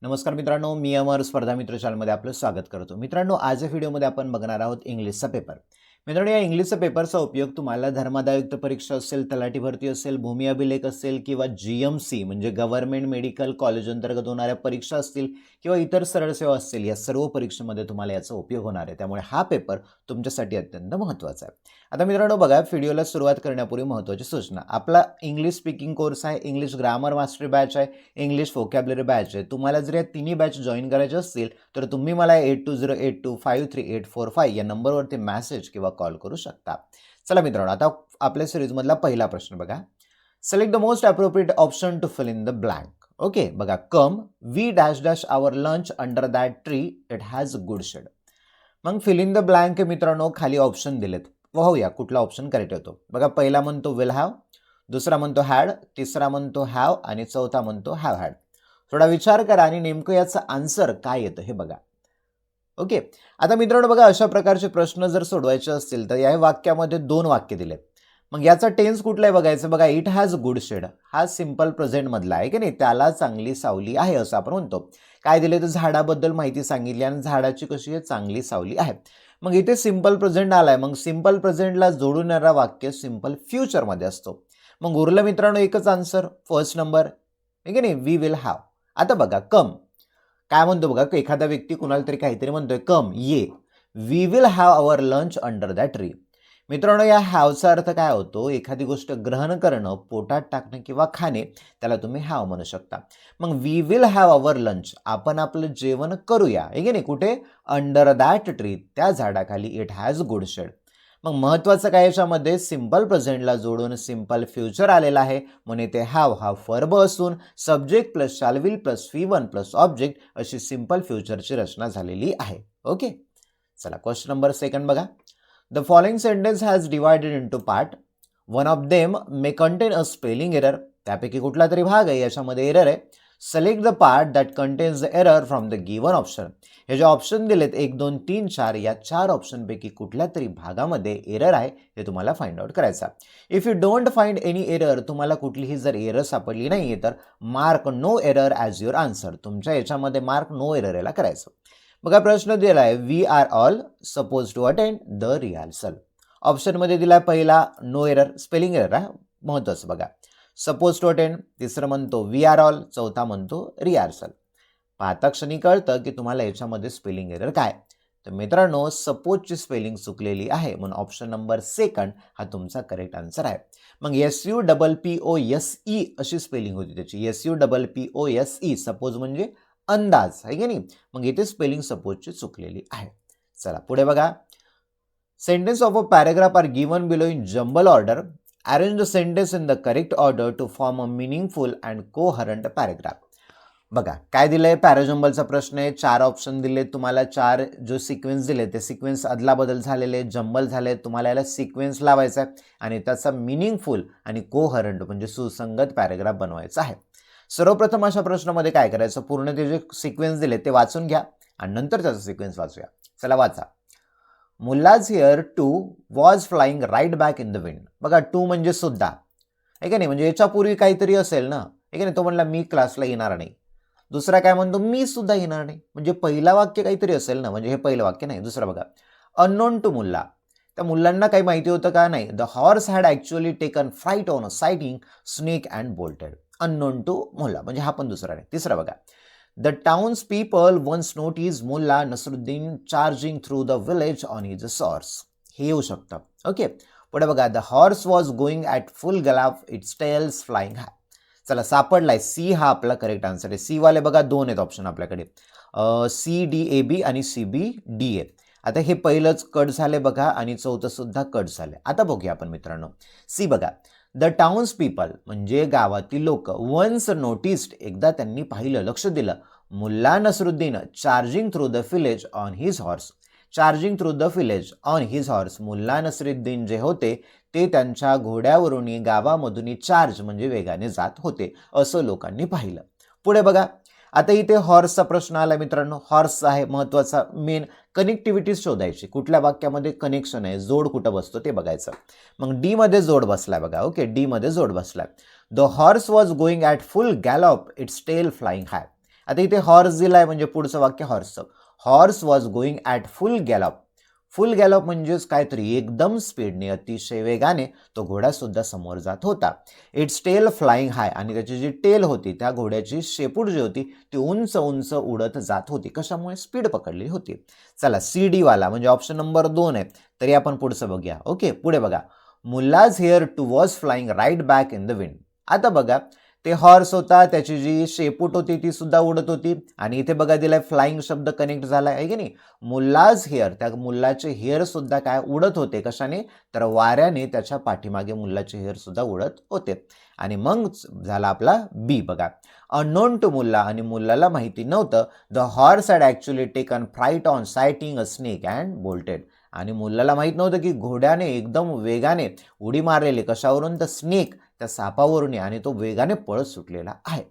नमस्कार मित्रांनो, मी अमर स्पर्धा मित्र चॅनलमध्ये आपलं स्वागत करतो. मित्रांनो, आजच्या व्हिडिओमध्ये आपण बघणार आहोत इंग्लिशचा पेपर. मित्रांनो, या इंग्लिशचा पेपरचा उपयोग तुम्हाला धर्मादायुक्त परीक्षा असेल, तलाठी भरती असेल, भूमी अभिलेख असेल किंवा GMC म्हणजे गव्हर्नमेंट मेडिकल कॉलेज अंतर्गत होणाऱ्या परीक्षा असतील किंवा इतर सरळ सेवा असतील, या सर्व परीक्षेमध्ये तुम्हाला याचा उपयोग होणार आहे. त्यामुळे हा पेपर तुमच्यासाठी अत्यंत महत्त्वाचा आहे. आता मित्रांनो बघा, व्हिडिओला सुरुवात करण्यापूर्वी महत्त्वाची सूचना. आपला इंग्लिश स्पीकिंग कोर्स आहे, इंग्लिश ग्रामर मास्टरी बॅच आहे, इंग्लिश व्होकॅब्युलरी बॅच आहे. तुम्हाला जर या तिन्ही बॅच जॉईन करायचे असतील तर तुम्ही मला 8208253845 या नंबरवरती मेसेज किंवा कॉल करू शकता. चला मित्रांनो, आता आपल्या सिरीजमधला पहिला प्रश्न बघा. Select the most appropriate option to fill in the blank. Okay बघा, come we dash dash our lunch under that tree, it has good shade. मग फिल इन द ब्लँक मित्रांनो खाली ऑप्शन दिलेत, पाहूया कुठला ऑप्शन करेक्ट होतो. बघा, पहिला म्हणतो विल हॅव, दुसरा म्हणतो हॅड, तिसरा म्हणतो हॅव आणि चौथा म्हणतो हॅव हॅड. थोडा विचार करा आणि नेमकं याचं आन्सर काय येतं हे बघा. ओके, आता मित्रांनो बघा, अशा प्रकारचे प्रश्न जर सोडवायचे असतील तर या वाक्यामध्ये दोन वाक्य दिलेत. मग याचा टेन्स कुठला आहे बघायचं. बघा, इट हॅज गुड शेड हा सिंपल प्रेझेंट मधला आहे की नाही, त्याला चांगली सावली आहे असं आपण म्हणतो. काय दिले तर झाडाबद्दल माहिती सांगितली आणि झाडाची कशी आहे, चांगली सावली आहे. मग इथे सिंपल प्रेझेंट आलाय, मग सिंपल प्रेझेंटला जोडून येणारा वाक्य सिंपल फ्युचरमध्ये असतो. मग उरलं मित्रांनो एकच आन्सर, फर्स्ट नंबर आहे की नाही, वी विल हॅव. आता बघा, कम काय म्हणतो बघा, एखादा व्यक्ती कुणाला तरी काहीतरी म्हणतोय, कम ये, we will have our lunch under that tree. मित्रांनो, या हॅवचा अर्थ काय होतो, एखादी गोष्ट ग्रहण करणं, पोटात टाकणं किंवा खाणे, त्याला तुम्ही हॅव म्हणू शकता. मग we will have our lunch, आपण आपलं जेवण करूया आहे की नाही, कुठे, अंडर दॅट ट्री, त्या झाडाखाली, इट हॅज गुड शेड. मग महत्वाचं काय याच्यामध्ये, सिंपल प्रेझेंटला जोडून सिंपल फ्युचर आलेला आहे, म्हणून ते हॅव हा वर्ब असून subject plus shall will plus V1 plus object अशी सिंपल फ्युचरची रचना झालेली आहे. ओके, चला क्वेश्चन नंबर सेकंड बघा. The following sentence has divided into part. One of them may contain a spelling error. त्यापैकी कुठला तरी भाग आहे याच्यामध्ये एरर आहे. Select the part that contains the error from the given option. हे जे ऑप्शन दिलेत 1, 2, 3, 4 या 4 ऑप्शनपैकी कुठल्या तरी भागामध्ये एरर आहे हे तुम्हाला फाइंड आउट करायचा. If you don't find any error, तुम्हाला कुठलीही जर एरर सापडली नाहीये तर mark no error as your answer. तुमच्या याच्यामध्ये मार्क नो एरर याला करायचं. बघा, प्रश्न दिलाय, we are all suppose to attend the rehearsal. ऑप्शनमध्ये दिलाय पहिला नो एरर, स्पेलिंग एरर आहे महत्वाचं बघा. सपोज टू अटेंड, तिसरं म्हणतो वी आर ऑल, चौथा म्हणतो रिहर्सल. पाहता क्षणी कळतं की तुम्हाला याच्यामध्ये स्पेलिंग एरर काय. तर मित्रांनो, सपोजची स्पेलिंग चुकलेली आहे, म्हणून ऑप्शन नंबर सेकंड हा तुमचा करेक्ट आन्सर आहे. मग SUPPOSE अशी स्पेलिंग होती त्याची, SUPPOSE, सपोज म्हणजे अंदाज आहे की नाही, मग इथे स्पेलिंग सपोजची चुकलेली आहे. चला पुढे बघा. Sentence of a paragraph are given below in jumble order. Arrange the sentence in the correct order to form a meaningful and coherent paragraph. बघा काय दिलंय, पॅराजंबलचा प्रश्न आहे. 4 ऑप्शन दिले तुम्हाला, 4 जो सिक्वेन्स दिले ते सिक्वेन्स अदलाबदल झालेले, जंबल झाले. तुम्हाला याला सिक्वेन्स लावायचा आहे आणि त्याचा मिनिंगफुल आणि कोहरंट म्हणजे सुसंगत पॅराग्राफ बनवायचा आहे. सर्वप्रथम अशा प्रश्नामध्ये काय करायचं, पूर्ण ते जे सिक्वेन्स दिले ते वाचून घ्या आणि नंतर त्याचा सिक्वेन्स वाचूया. चला वाचा. Mulla's hair too was flying right back in the wind. बघा, टू म्हणजे सुद्धा आहे का नाही, म्हणजे याच्यापूर्वी काहीतरी असेल ना, आहे का नाही. तो म्हणला मी क्लासला येणार नाही. दुसरा काय म्हणतो, मी सुद्धा येणार नाही, म्हणजे पहिला वाक्य काहीतरी असेल ना, म्हणजे हे पहिलं वाक्य नाही. दुसरं बघा, अननोन टू मुल्ला. त्या मुलांना काही माहिती होतं का, नाही. The horse had actually taken flight on a sighting snake and bolted. Unknown to Mulla म्हणजे हा पण दुसरा नाही. तिसरा बघा, the towns people once notice Mulla Nasruddin charging through the village on his horse. हे येऊ शकतं. ओके, पुढे बघा, the horse was going at full gallop, its tails flying high. चला सापडलाय, सी हा आपला करेक्ट आन्सर आहे. सी वाले बघा 2 आहेत ऑप्शन आपल्याकडे, CDAB आणि CBDA. आता हे पहिलंच कट झाले बघा आणि चौथं सुद्धा कट झाले. आता बघूया आपण मित्रांनो. सी बघा, द टाउन्स पीपल म्हणजे गावातील लोक, वन्स नोटिस्ड एकदा त्यांनी पाहिलं, लक्ष दिलं, Mulla Nasruddin charging through the village on his horse. Charging through the village on his horse, Mulla Nasruddin जे होते ते त्यांच्या घोड्यावरून गावामधून चार्ज म्हणजे वेगाने जात होते असं लोकांनी पाहिलं. पुढे बघा, आता इथे हॉर्सचा प्रश्न आला मित्रांनो. हॉर्स आहे महत्वाचा, मेन कनेक्टिव्हिटी शोधायची, कुठल्या वाक्यामध्ये कनेक्शन आहे, जोड कुठं बसतो ते बघायचं. मग डी मध्ये जोड बसलाय बघा. ओके, डी मध्ये जोड बसलाय. The horse was going at full gallop, its tail flying high. आता इथे हॉर्स दिलाय म्हणजे पुढचं वाक्य हॉर्सचं. Horse was going at full gallop. Full gallop म्हणजेच काहीतरी एकदम स्पीडने, अतिशय वेगाने तो घोडा सुद्धा समोर जात होता. इट्स टेल फ्लाइंग हाय, आणि त्याची जी टेल होती, त्या घोड्याची शेपूट जी होती ती उंच उंच उडत जात होती. कशामुळे? स्पीड पकडली होती. चला, CD वाला म्हणजे ऑप्शन नंबर 2 आहे. तरी आपण पुढचं बघूया. ओके, पुढे बघा. Mulla's hair too was flying right back in the wind. आता बघा, ते हॉर्स होता, त्याची जी शेपूट होती ती सुद्धा उडत होती, आणि इथे बघा दिलाय फ्लाइंग शब्द कनेक्ट झालाय आहे की नाही. मुल्लाज हेअर, त्या मुल्लाचे हेअर सुद्धा काय उडत होते. कशाने? तर वाऱ्याने त्याच्या पाठीमागे मुल्लाचे हेअर सुद्धा उडत होते. आणि मग झाला आपला बी बघा. अननोन टू मुल्ला, आणि मुल्लाला माहिती नव्हतं. The horse had actually taken freight on sighting a snake and bolted. आणि मुल्लाला माहित नव्हतं की घोड्याने एकदम वेगाने उडी मारलेली. कशावरून? तर स्नेक, त्या सापावरून, आणि तो वेगाने पळत सुटलेला आहे.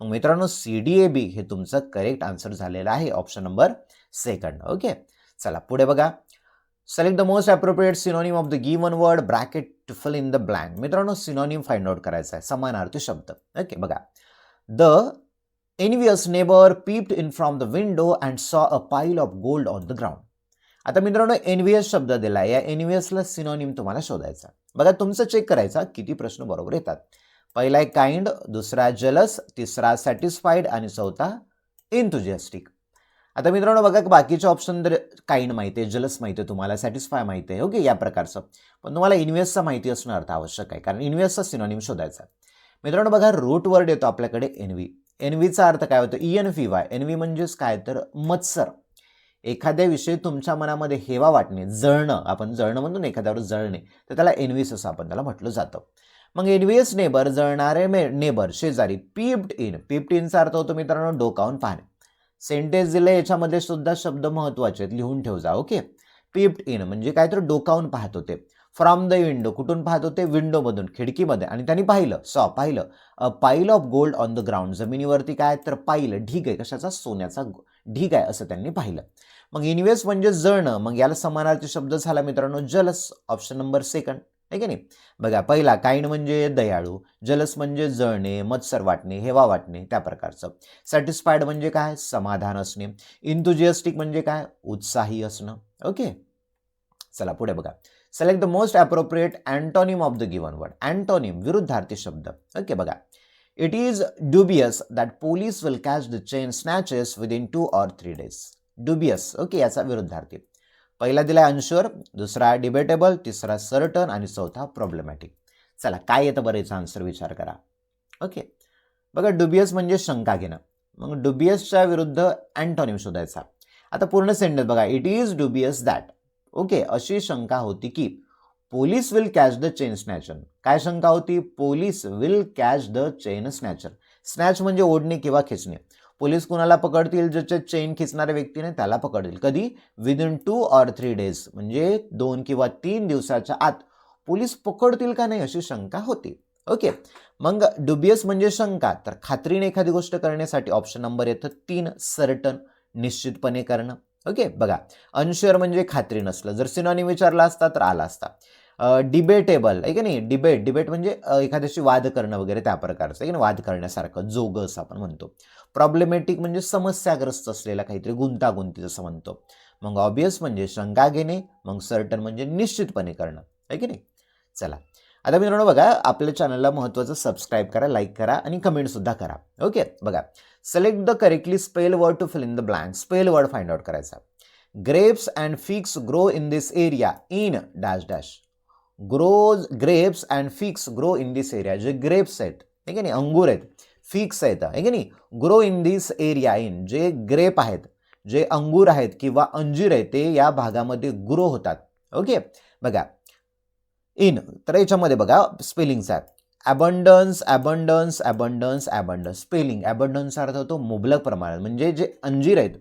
मग मित्रांनो, CDAB हे तुमचं करेक्ट आन्सर झालेलं आहे, ऑप्शन नंबर 2. ओके, चला पुढे बघा. Select the most appropriate synonym of the given word bracket to fill in the blank. मित्रांनो, सिनोनिम फाइंड आउट करायचा आहे, समानार्थी शब्द. ओके, बघा. The envious neighbor peeped in from the window and saw a pile of gold on the ground. आता मित्रांनो, एनव्हीएस शब्द दिला. या एनव्हीएसला सिनोनिम तुम्हाला शोधायचा. बघा, तुमचं चेक करायचा किती प्रश्न बरोबर येतात. पहिला आहे काइंड, दुसरा जलस, तिसरा सॅटिस्फाईड, आणि चौथा एन्थुजियास्टिक. आता मित्रांनो बघा, बाकीचे ऑप्शन तर काइंड माहिती आहे, जलस माहिती आहे तुम्हाला, सॅटिस्फाय माहिती आहे, ओके, या प्रकारचं. पण तुम्हाला इन्व्हेस्टचा माहिती असणं अर्थ आवश्यक आहे, कारण इन्व्हेस्टचा सिनोनिम शोधायचा. मित्रांनो बघा, रूट वर्ड येतो आपल्याकडे एनव्ही. एनव्हीचा अर्थ काय होतो? ENVY. एनव्ही म्हणजेच काय? तर मत्सर. एखाद्याविषयी तुमच्या मनामध्ये हेवा वाटणे, जळणं, आपण जळणं म्हणतो ना, एखाद्यावर जळणे, तर त्याला एनव्हीस असं आपण त्याला म्हटलं जातं. मग एनव्हीएस नेबर, जळणारे नेबर, शेजारी. पीप्ड इन, पीप्ड इनचा अर्थ होतो मित्रांनो डोकावून पाहणे. सेंटेन्स दिले, याच्यामध्ये सुद्धा शब्द महत्वाचे आहेत, लिहून ठेव जा. ओके, पीप्ड इन म्हणजे काय? तर डोकावून पाहत होते. फ्रॉम द विंडो, कुठून पाहत होते? विंडोमधून, खिडकीमध्ये. आणि त्यांनी पाहिलं, पाहिलं. अ पाईल of gold on the ground, जमिनीवरती काय? तर पाईल, ढीग आहे, कशाचा? सोन्याचा ढीग आहे, असं त्यांनी पाहिलं. मग इन्व्हेस्ट म्हणजे जळणं, मग याला समानार्थी शब्द झाला मित्रांनो जलस, ऑप्शन नंबर 2, आहे की नाही. बघा, पहिला काइंड म्हणजे दयाळू, जलस म्हणजे जळणे, मत्सर वाटणे, हेवा वाटणे, त्या प्रकारचं. सॅटिस्फाईड म्हणजे काय? समाधान असणे. इंथुजियास्टिक म्हणजे काय? उत्साही असणं. ओके, चला पुढे बघा. Select the most appropriate antonym of the given word. Antonym, विरुद्धार्थी शब्द. ओके, बघा. It is dubious that police will catch the chain snatches within 2 or 3 days. Dubious, okay, याचा विरुद्धार्थी. पहिला दिला अनश्युअर, दुसरा डिबेटेबल, तिसरा सर्टन, आणि चौथा प्रॉब्लेमॅटिक. चला, काय येतं बरं याचा आन्सर विचार करा. ओके, बघा, ड्युबियस म्हणजे शंका घेणं. मग ड्युबियसच्या विरुद्ध अँटोनिम शोधायचा. आता पूर्ण सेंटेन्स बघा. It is dubious that, okay, अशी शंका होती की police will catch the chain snatcher. काय शंका होती? Police will catch the chain snatcher. Snatch म्हणजे ओढणे किंवा खेचणे. पोलीस कुणाला पकडतील? ज्याचे चेन खिचणाऱ्या व्यक्तीने त्याला पकडतील. कधी? विदिन 2 or 3 days, म्हणजे 2 किंवा 3 दिवसाच्या आत पोलीस पकडतील का नाही, अशी शंका होती. ओके, मग ड्युबियस म्हणजे शंका, तर खात्रीने एखादी गोष्ट करण्यासाठी ऑप्शन नंबर येतं 3, सर्टन, निश्चितपणे करणं. ओके, बघा. अनश्युअर म्हणजे खात्री नसलं, जर सिनोनिम विचारला असता तर आला असता. डिबेटेबल, आहे की नाही. डिबेट म्हणजे एखाद्याशी वाद करणं वगैरे, त्या प्रकारचं, आहे की नाही, वाद करण्यासारखं, जोग असं आपण म्हणतो. प्रॉब्लेमॅटिक म्हणजे समस्याग्रस्त असलेला काहीतरी, गुंतागुंती जसं म्हणतो. मग ऑब्वियस म्हणजे शंका घेणे, मग सर्टन म्हणजे निश्चितपणे करणं, आहे की नाही. चला, आता मित्रांनो बघा, आपल्या चॅनलला महत्त्वाचं सबस्क्राईब करा, लाईक करा, आणि कमेंट सुद्धा करा. ओके, बघा. Select the correctly spell word to fill in the blank. Spell word find out करायचा. Grapes and figs grow in this area in dash dash. Grapes and figs grow in this area. जे grapes आहेत, आहे की नाही, अंगूर आहेत, figs आहेत, आहे की नाही, grow in this area. In जे ग्रेप आहेत, जे अंगूर आहेत किंवा अंजीर आहेत, ते या भागामध्ये ग्रो होतात. ओके, बघा. इन, तर याच्यामध्ये बघा स्पेलिंगचा आहे. Abundance, abundance, abundance, abundance. Spelling अबंडन्सचा अर्थ होतो मुबलक प्रमाणात, म्हणजे जे अंजीर आहेत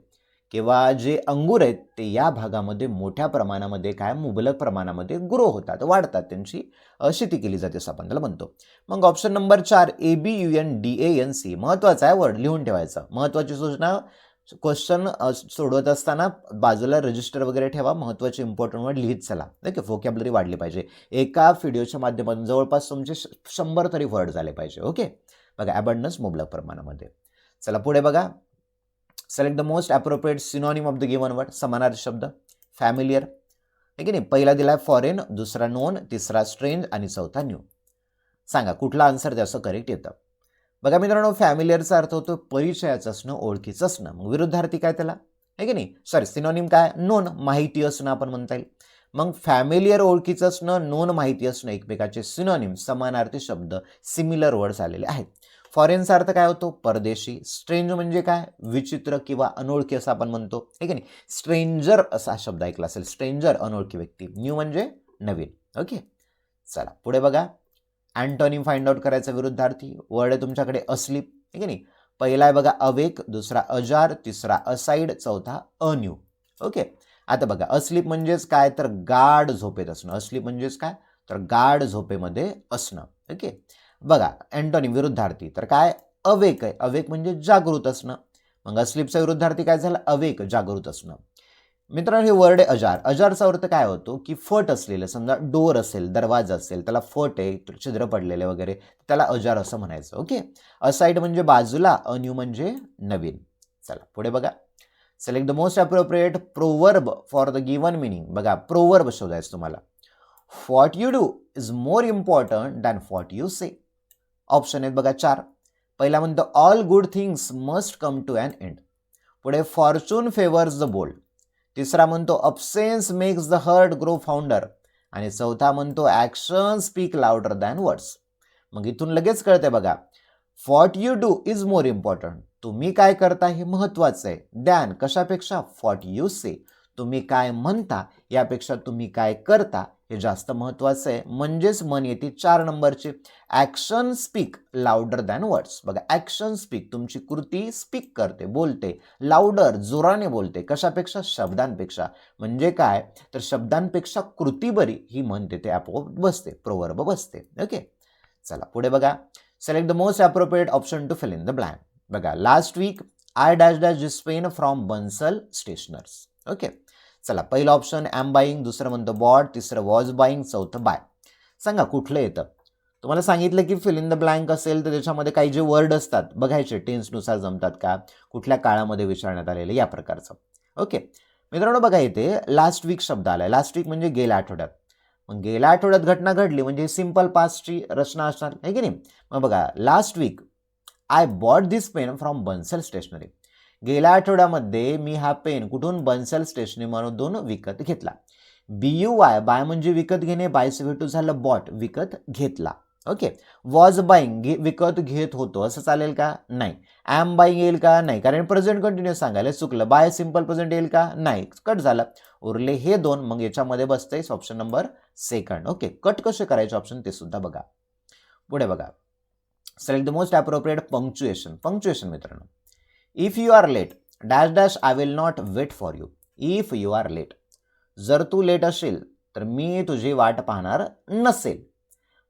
किंवा जे अंगूर आहेत ते या भागामध्ये मोठ्या प्रमाणामध्ये काय, मुबलक प्रमाणामध्ये ग्रो होतात, वाढतात, त्यांची शेती केली जाते असं आपण त्याला म्हणतो. मग ऑप्शन नंबर 4, ABUNDANC. महत्वाचा आहे वर्ड, लिहून ठेवायचा. महत्वाची सूचना, क्वेश्चन सोडवत असताना बाजूला रजिस्टर वगैरे ठेवा, महत्त्वाचे इम्पॉर्टंट वर्ड लिहित चला. ओके, व्होकॅब्युलरी वाढली पाहिजे. एका व्हिडिओच्या माध्यमातून जवळपास तुमचे 100 तरी वर्ड झाले पाहिजे. ओके, बघा, अबंडन्स मुबलक प्रमाणामध्ये. चला पुढे बघा. Select the most appropriate synonym of the given word, समानार्थी शब्द. फॅमिलियर आहे की नाही, पहिला दिलाय फॉरेन, दुसरा नोन, तिसरा स्ट्रेंज आणि चौथा न्यू. सांगा कुठला आन्सर त्याचं करेक्ट येतं. बघा मित्रांनो, फॅमिलियरचा अर्थ होतो परिचयाचं असणं, ओळखीचं असणं. मग विरुद्धार्थी काय त्याला, आहे की नाही, सॉरी सिनोनिम काय, नोन, माहिती असणं आपण म्हणता येईल. मग फॅमिलियर ओळखीचं असणं, नोन माहिती असणं, एकमेकाचे सिनोनिम समानार्थी शब्द, सिमिलर वर्ड्स आलेले आहेत. फॉरेनचा अर्थ काय होतो, परदेशी. स्ट्रेंज म्हणजे काय, विचित्र किंवा अनोळखी असं आपण म्हणतो, आहे की नाही. स्ट्रेंजर असा शब्द ऐकला असेल, स्ट्रेंजर अनोळखी व्यक्ती. न्यू म्हणजे नवीन. ओके, चला पुढे बघा. अँटोनिम फाइंड आउट करायचा विरुद्धार्थी. वर्ड आहे तुमच्याकडे अस्लीप, आहे की नाही. पहिला आहे बघा अवेक, दुसरा अजार, तिसरा असाइड, चौथा अन्यू. ओके, आता बघा अस्लीप म्हणजेच काय, तर गाढ झोपेत असणं. अस्लीप म्हणजेच काय, तर गाढ झोपेमध्ये असणं. ओके, बघा अँटोनिम विरुद्धार्थी तर काय, अवेक आहे. अवेक म्हणजे जागृत असणं. मग अस्लीपचा विरुद्धार्थी काय झाला, अवेक, जागृत असणं. मित्रांनो हे वर्ड आहे अजार. अजारचा अर्थ काय होतो, की फट असलेलं, समजा डोर असेल, दरवाजा असेल, त्याला फट आहे, छिद्र पडलेले वगैरे, त्याला अजार असं म्हणायचं. ओके, असाइड म्हणजे बाजूला, अन्यू म्हणजे नवीन. चला पुढे बघा. Select the most appropriate proverb for the given meaning. बघा प्रोवर्ब शोधायचं तुम्हाला. What you do is more important than what you say. Option आहेत बघा 4. पहिला म्हणतो all good things must come to an end. पुढे फॉर्च्यून फेवर्स द बोल्ड. तिसरा म्हणतो absence makes the heart grow fonder. आणि चौथा म्हणतो action speak louder than words. मग इथून लगेच कळते बघा, what you do is more important, तुम्ही काय करता हे महत्वाचं आहे. दॅन कशापेक्षा, व्हॉट यू से, तुम्ही काय म्हणता यापेक्षा तुम्ही काय करता हे जास्त महत्वाचं आहे. म्हणजेच मन येते 4 नंबरची. Action speak louder than words. बघा ॲक्शन स्पीक, तुमची कृती स्पीक करते, बोलते, लाउडर जोराने बोलते, कशापेक्षा, शब्दांपेक्षा. म्हणजे काय, तर शब्दांपेक्षा कृती बरी ही मन तिथे आपोआप बसते, प्रोवर्ब बसते. ओके, चला पुढे बघा. Select the most appropriate option to fill in the blank. बघा last week I dash dash this pen from Bansal stationers. Okay, चला पहिलं ऑप्शन ॲम बाईंग, दुसरं म्हणतं बॉट, तिसरं वॉज बाईंग, चौथं बाय. सांगा कुठलं येतं. तुम्हाला सांगितलं की फिल इन द ब्लँक असेल तर त्याच्यामध्ये काही जे वर्ड असतात बघायचे, टेन्सनुसार जमतात का, कुठल्या काळामध्ये विचारण्यात आलेले, या प्रकारचं. ओके मित्रांनो, बघा इथे लास्ट वीक शब्द आलाय. लास्ट वीक म्हणजे गेल्या आठवड्यात. मग गेल्या आठवड्यात घटना घडली म्हणजे सिंपल पास्टची रचना असणार, आहे की नाही. मग बघा last week I bought this pen from Bansal stationery. गेल्या आठवड्यामध्ये मी हा पेन कुठून, बन्सल स्टेशनरीमधून विकत घेतला. BUY बाय म्हणजे विकत घेणे, बायचं भेटू झालं बॉट, विकत घेतला. ओके, वॉज बाईंग विकत घेत होतो, असं चालेल का, नाही. ॲम बाईंग येईल का, नाही, कारण प्रेझेंट कंटिन्युअस सांगायला चुकलं. बाय सिंपल प्रेझेंट येईल का, नाही, कट झालं. उरले हे 2, मग याच्यामध्ये बसते ऑप्शन नंबर 2. ओके, कट कसे करायचे ऑप्शन ते सुद्धा बघा. पुढे बघा. Select the most appropriate punctuation. Punctuation मित्रांनो, if you are late dash dash I will not wait for you. If you are late, जर तू लेट असेल तर मी तुझी वाट पाहणार नसेल.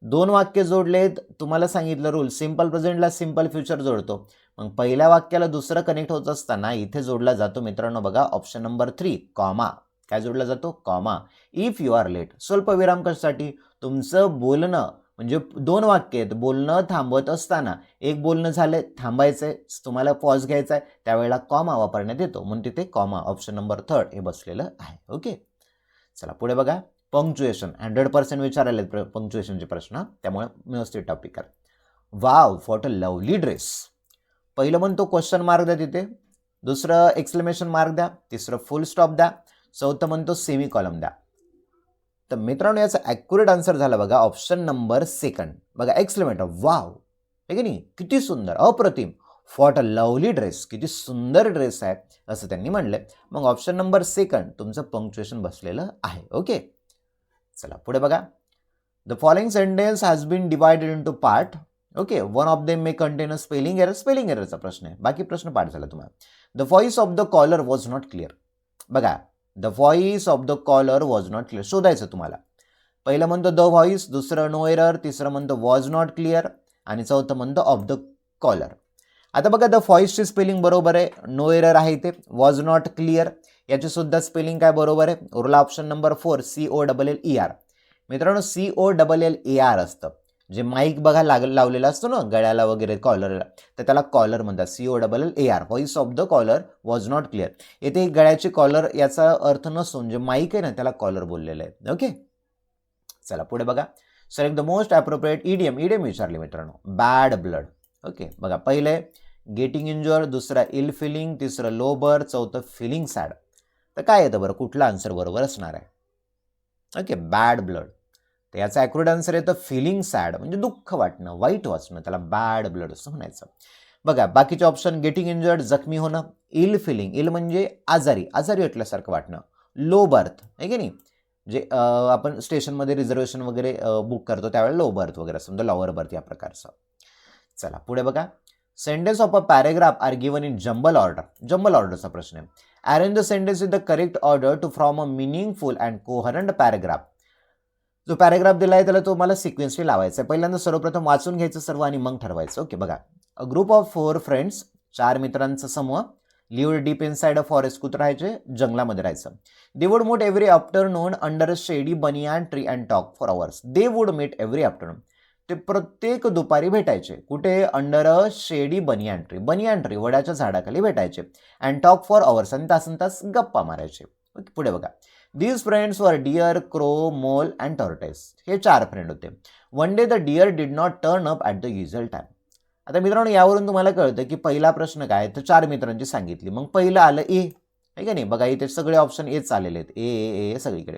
2 वाक्य जोडलेत, तुम्हाला सांगितलं रूल, सिंपल प्रेझेंटला सिंपल फ्युचर जोडतो. मग पहिल्या वाक्याला दुसरं कनेक्ट होत असताना इथे जोडला जातो मित्रांनो बघा ऑप्शन नंबर 3 कॉमा. काय जोडला जातो, comma. If you are late, स्वल्पविराम कशासाठी, तुमचं बोलणं म्हणजे 2 वाक्य आहेत, बोलणं थांबवत असताना, एक बोलणं झालं थांबायचंय, तुम्हाला पॉज घ्यायचा आहे, त्यावेळेला कॉमा वापरण्यात येतो, म्हणून तिथे कॉमा ऑप्शन नंबर 3 हे बसलेलं आहे. ओके, चला पुढे बघा. पंक्च्युएशन 100% विचारले पंक्च्युएशनचे प्रश्न, त्यामुळे व्यवस्थित टॉपिक करा. Wow what a lovely dress. पहिलं म्हणतो क्वेश्चन मार्क द्या तिथे, दुसरं एक्सक्लेमेशन मार्क द्या, तिसरं फुल स्टॉप द्या, चौथं म्हणतो सेमी कॉलम द्या. तर मित्रांनो याचा ॲक्युरेट आन्सर झाला बघा ऑप्शन नंबर 2. बघा एक्सक्लेमेटर, वाव, आहे की नाही, किती सुंदर, अप्रतिम. व्हॉट अ लवली ड्रेस, किती सुंदर ड्रेस आहे असं त्यांनी म्हणलं. मग ऑप्शन नंबर 2 तुमचं पंक्च्युएशन बसलेलं आहे. ओके, चला पुढे बघा. The following sentence has been divided into part. Okay, one of them may contain a spelling error. Spelling एररचा प्रश्न आहे, बाकी प्रश्न पाठ झाला तुम्हाला. The voice of the collar was not clear. बघा the voice of the collar was not clear शोधायचं तुम्हाला. पहिलं म्हणतो द व्हॉइस, दुसरं नो एरर, तिसरं म्हणतो वॉज नॉट क्लिअर आणि चौथं म्हणतो ऑफ द कॉलर. आता बघा द व्हॉइसची स्पेलिंग बरोबर आहे, नो एरर आहे इथे, वॉज नॉट क्लिअर याची सुद्धा स्पेलिंग काय बरोबर आहे. उरला ऑप्शन नंबर 4 COLLER. मित्रांनो COLLER असतं, जे माईक बघा लावलेला असतो ना गळ्याला वगैरे कॉलरला, तर त्याला कॉलर म्हणतात. COLLAR. Voice of the collar was not clear. येथे गळ्याची कॉलर याचा अर्थ नसून जे माईक आहे ना त्याला कॉलर बोललेलं आहे. ओके, चला पुढे बघा. Select the most appropriate idiom. Idiom विचारले मित्रांनो. Bad blood. ओके, बघा पहिले गेटिंग इंजर्ड, दुसरा इल फिलिंग, तिसरं लो बर्थ, चौथं फिलिंग सॅड. तर काय येतं बरं, कुठला आन्सर बरोबर असणार आहे? Okay, bad blood. तर याचा ॲक्युरेट आन्सर येतं फिलिंग सॅड, म्हणजे दुःख वाटणं, वाईट वाचणं, त्याला बॅड ब्लड असं म्हणायचं. बघा बाकीचे ऑप्शन, गेटिंग इंजर्ड जखमी होणं, इल फिलिंग, इल म्हणजे आजारी वाटल्यासारखं वाटणं, लो बर्थ आहे की नाही, जे आपण स्टेशनमध्ये रिझर्वेशन वगैरे बुक करतो त्यावेळेला लो बर्थ वगैरे असं, लॉवर बर्थ या प्रकारचं. चला पुढे बघा. Sentence of a paragraph are given in jumble order. Jumble ऑर्डरचा प्रश्न आहे. Arrange the sentence in the correct order to form a meaningful and coherent paragraph. जो पॅरेग्राफ दिला आहे त्याला तुम्हाला सिक्वेन्सली लावायचा आहे. पहिल्यांदा सर्वप्रथम वाचून घ्यायचं सर्व आणि मग ठरवायचं. ओके, बघा. अ ग्रुप ऑफ 4 फ्रेंड्स, 4 मित्रांचा समूह, lived deep inside a forest, कुठं राहायचे, जंगलामध्ये राहायचं. They would meet every afternoon under a shady banyan tree and talk for hours. They would meet every afternoon. ते प्रत्येक दुपारी भेटायचे. कुठे, under a shady banyan tree. Banyan tree वडाच्या झाडाखाली भेटायचे. अँड टॉक फॉर अवर्स, आणि तासन गप्पा मारायचे. ओके, पुढे बघा. These friends were deer, crow, mole and tortoise. हे 4 फ्रेंड होते. One day the deer did not turn up at the usual time. आता मित्रांनो यावरून तुम्हाला कळतं की पहिला प्रश्न काय, तर 4 मित्रांची सांगितली. मग पहिलं आलं ए, आहे का नाही, बघा इथे सगळे ऑप्शन एच आलेले आहेत. ए सगळीकडे.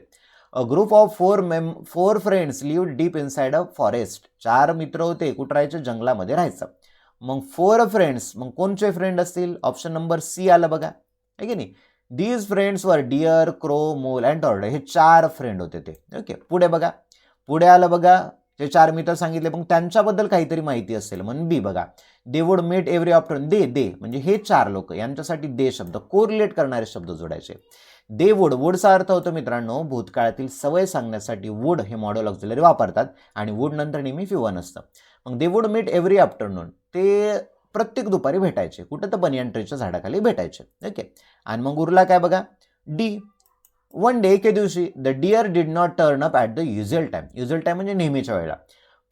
A group of 4 friends lived deep inside a forest. 4 मित्र होते, कुठं राहायचे, जंगलामध्ये राहायचं. मग 4 फ्रेंड्स, मग कोणचे फ्रेंड असतील, ऑप्शन नंबर सी आलं बघा, आहे की नाही. These friends were deer, crow, mole and tortoise. हे 4 फ्रेंड होते ते. ओके, पुढे बघा. पुढे आलं बघा, ते 4 मित्र सांगितले, मग त्यांच्याबद्दल काहीतरी माहिती असेल म्हणून बी बघा. They would meet every afternoon. They म्हणजे हे 4 लोक, यांच्यासाठी दे शब्द, कोरिलेट करणारे शब्द जोडायचे. दे वुडचा अर्थ होतो मित्रांनो भूतकाळातील सवय सांगण्यासाठी वुड हे मॉडल ऑक्झिलरी वापरतात आणि वुड नंतर नेहमी फ्युवन असतं. मग they would meet every afternoon, ते प्रत्येक दुपारी भेटायचे. कुठं, तर बनियान ट्रीच्या झाडाखाली भेटायचे. ओके, आणि मग उरला काय बघा, डी. वन डे, एके दिवशी, the deer did not turn up at the usual time. Usual time म्हणजे नेहमीच्या वेळेला.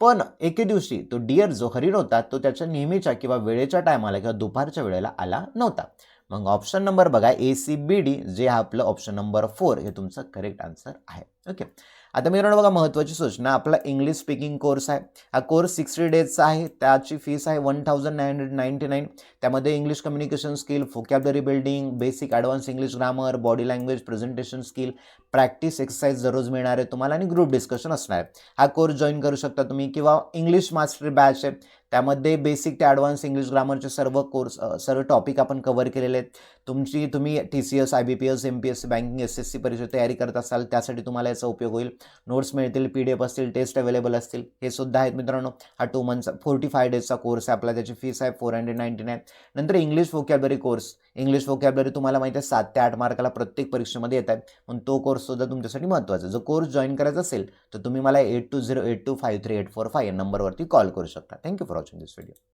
पण एके दिवशी तो डिअर जो हरिण होता तो त्याच्या नेहमीच्या किंवा वेळेच्या टायमाला किंवा दुपारच्या वेळेला आला नव्हता. मग ऑप्शन नंबर बघा ACBD, जे आपलं ऑप्शन नंबर 4 हे तुमचं करेक्ट आन्सर आहे. ओके, आता मित्रांनो बघा महत्त्वाची सूचना, आपला इंग्लिश स्पीकिंग कोर्स आहे. हा कोर्स 60 डेजचा आहे. त्याची फीस आहे 1999. त्यामध्ये English communication skill, vocabulary building, basic advance English grammar, body language, presentation skill, practice exercise दररोज मिळणार आहे तुम्हाला आणि ग्रुप डिस्कशन असणार आहे. हा कोर्स जॉईन करू शकता तुम्ही, किंवा इंग्लिश मास्टरी बॅच आहे. त्यामध्ये बेसिक ते ॲडव्हान्स इंग्लिश ग्रामरचे सर्व टॉपिक आपण कव्हर केलेले आहेत. तुम्ही TCS, IBPS, MPSC, banking, SSC परीक्षा तयारी करत असाल त्यासाठी तुम्हाला याचा उपयोग होईल. नोट्स मिळतील, PDF असतील, टेस्ट अवेलेबल असतील, हे सुद्धा आहेत मित्रांनो. हा 2 मंथचा 45 डेजचा कोर्स आहे आपला. त्याची फीस आहे 499. नंतर English vocabulary course. English vocabulary तुम्हाला माहिती आहे 7 ते 8 मार्काला प्रत्येक परीक्षेमध्ये येत आहे, पण तो कोर्स सुद्धा तुमच्यासाठी महत्त्वाचा. जो कोर्स जॉईन करायचा असेल तर तुम्ही मला 8208253845 या नंबरवरती कॉल करू शकता. Thank you for watching this video.